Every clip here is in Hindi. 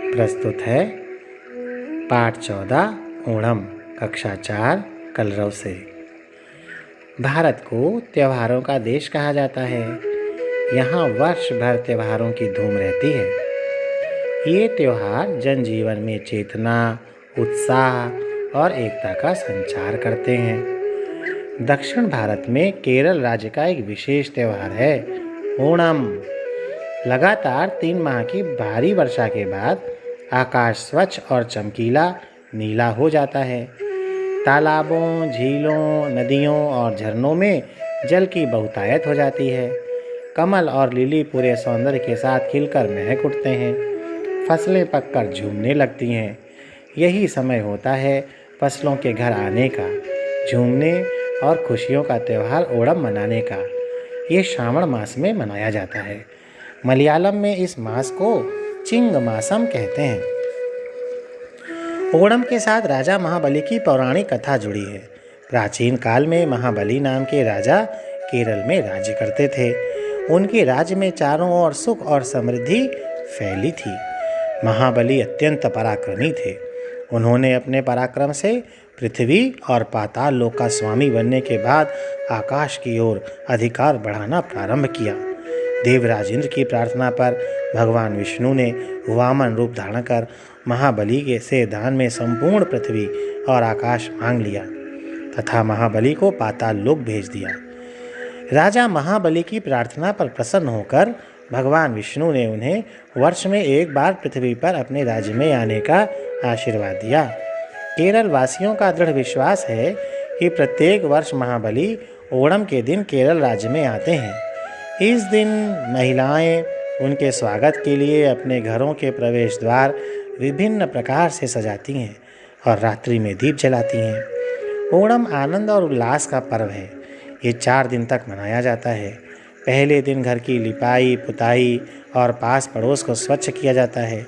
प्रस्तुत है पाठ 14 ओणम कक्षा 4 कलरव से। भारत को त्योहारों का देश कहा जाता है। यहाँ वर्ष भर त्योहारों की धूम रहती है। ये त्योहार जनजीवन में चेतना, उत्साह और एकता का संचार करते हैं। दक्षिण भारत में केरल राज्य का एक विशेष त्योहार है ओणम। लगातार 3 माह की भारी वर्षा के बाद आकाश स्वच्छ और चमकीला नीला हो जाता है। तालाबों, झीलों, नदियों और झरनों में जल की बहुतायत हो जाती है। कमल और लिली पूरे सौंदर्य के साथ खिलकर महक उठते हैं। फसलें पककर झूमने लगती हैं। यही समय होता है फसलों के घर आने का, झूमने और खुशियों का त्यौहार ओणम मनाने का। ये श्रावण मास में मनाया जाता है। मलयालम में इस मास को चिंग मासम कहते हैं। ओणम के साथ राजा महाबली की पौराणिक कथा जुड़ी है। प्राचीन काल में महाबली नाम के राजा केरल में राज्य करते थे। उनके राज्य में चारों ओर सुख और समृद्धि फैली थी। महाबली अत्यंत पराक्रमी थे। उन्होंने अपने पराक्रम से पृथ्वी और पाताल लोक का स्वामी बनने के बाद आकाश की ओर अधिकार बढ़ाना प्रारंभ किया। देवराज इंद्र की प्रार्थना पर भगवान विष्णु ने वामन रूप धारण कर महाबली के से दान में संपूर्ण पृथ्वी और आकाश मांग लिया तथा महाबली को पाताल लोक भेज दिया। राजा महाबली की प्रार्थना पर प्रसन्न होकर भगवान विष्णु ने उन्हें वर्ष में एक बार पृथ्वी पर अपने राज्य में आने का आशीर्वाद दिया। केरल वासियों का दृढ़ विश्वास है कि प्रत्येक वर्ष महाबली ओणम के दिन केरल राज्य में आते हैं। इस दिन महिलाएं उनके स्वागत के लिए अपने घरों के प्रवेश द्वार विभिन्न प्रकार से सजाती हैं और रात्रि में दीप जलाती हैं। ओणम आनंद और उल्लास का पर्व है। ये 4 दिन तक मनाया जाता है। पहले दिन घर की लिपाई पुताई और पास पड़ोस को स्वच्छ किया जाता है।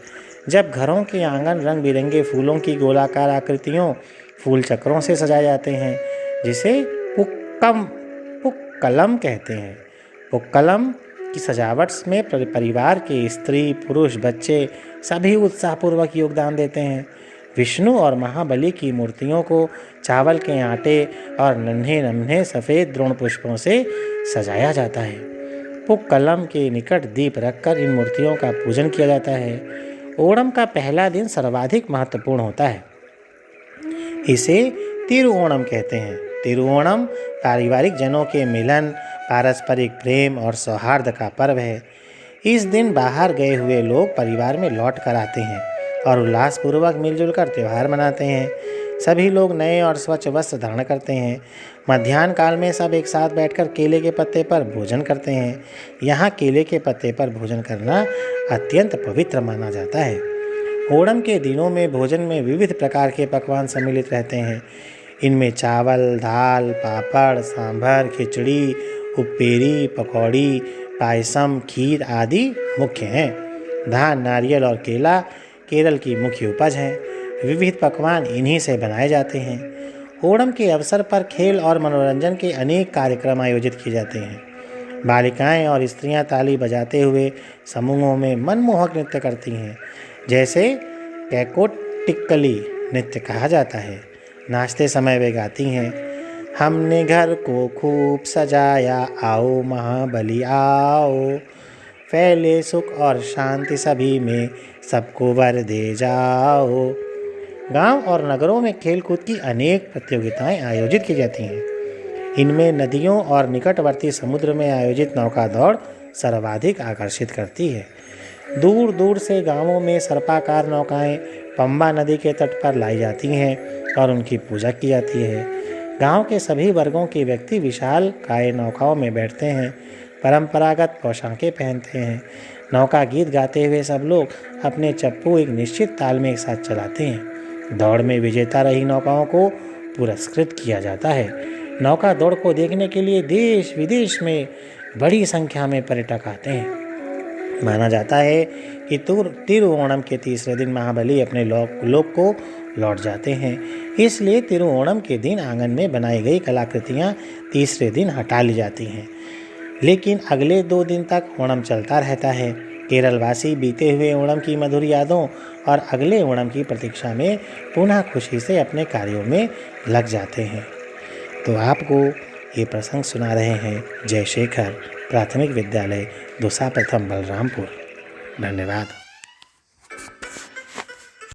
जब घरों के आंगन रंग बिरंगे फूलों की गोलाकार आकृतियों फूल चक्रों से सजाए जाते हैं, जिसे पुक्कलम कहते हैं। पुक्कलम की सजावट में परिवार के स्त्री पुरुष बच्चे सभी उत्साहपूर्वक योगदान देते हैं। विष्णु और महाबली की मूर्तियों को चावल के आटे और नन्हे नन्हे सफ़ेद द्रोण पुष्पों से सजाया जाता है। पुक्कलम के निकट दीप रखकर इन मूर्तियों का पूजन किया जाता है। ओणम का पहला दिन सर्वाधिक महत्वपूर्ण होता है। इसे तिरुओणम कहते हैं। तिरुओणम पारिवारिक जनों के मिलन, पारस्परिक प्रेम और सौहार्द का पर्व है। इस दिन बाहर गए हुए लोग परिवार में लौट कर आते हैं और उल्लासपूर्वक मिलजुल कर त्यौहार मनाते हैं। सभी लोग नए और स्वच्छ वस्त्र धारण करते हैं। मध्याह्न काल में सब एक साथ बैठकर केले के पत्ते पर भोजन करते हैं। यहाँ केले के पत्ते पर भोजन करना अत्यंत पवित्र माना जाता है। ओणम के दिनों में भोजन में विविध प्रकार के पकवान सम्मिलित रहते हैं। इनमें चावल, दाल, पापड़, सांभर, खिचड़ी, उपेरी, पकौड़ी, पायसम, खीर आदि मुख्य हैं। धान, नारियल और केला केरल की मुख्य उपज हैं। विविध पकवान इन्हीं से बनाए जाते हैं। ओणम के अवसर पर खेल और मनोरंजन के अनेक कार्यक्रम आयोजित किए जाते हैं। बालिकाएं और स्त्रियां ताली बजाते हुए समूहों में मनमोहक नृत्य करती हैं, जैसे कैकोटिक्कली नृत्य कहा जाता है। नाचते समय वे गाती हैं, हमने घर को खूब सजाया, आओ महाबली आओ, फैले सुख और शांति सभी में, सबको वर दे जाओ। गांव और नगरों में खेलकूद की अनेक प्रतियोगिताएं आयोजित की जाती हैं। इनमें नदियों और निकटवर्ती समुद्र में आयोजित नौका दौड़ सर्वाधिक आकर्षित करती है। दूर दूर से गांवों में सर्पाकार नौकाएं पंबा नदी के तट पर लाई जाती हैं और उनकी पूजा की जाती है। गांव के सभी वर्गों के व्यक्ति विशाल काय नौकाओं में बैठते हैं, परंपरागत पोशाकें पहनते हैं। नौका गीत गाते हुए सब लोग अपने चप्पू एक निश्चित ताल में एक साथ चलाते हैं। दौड़ में विजेता रही नौकाओं को पुरस्कृत किया जाता है। नौका दौड़ को देखने के लिए देश विदेश में बड़ी संख्या में पर्यटक आते हैं। माना जाता है कि तिरुओणम के तीसरे दिन महाबली अपने लोक को लौट जाते हैं। इसलिए तिरुओणम के दिन आंगन में बनाई गई कलाकृतियाँ तीसरे दिन हटा ली जाती हैं। लेकिन अगले 2 दिन तक ओणम चलता रहता है। केरलवासी बीते हुए ओणम की मधुर यादों और अगले ओणम की प्रतीक्षा में पुनः खुशी से अपने कार्यों में लग जाते हैं। तो आपको ये प्रसंग सुना रहे हैं जयशेखर प्राथमिक विद्यालय दूसा प्रथम बलरामपुर। धन्यवाद।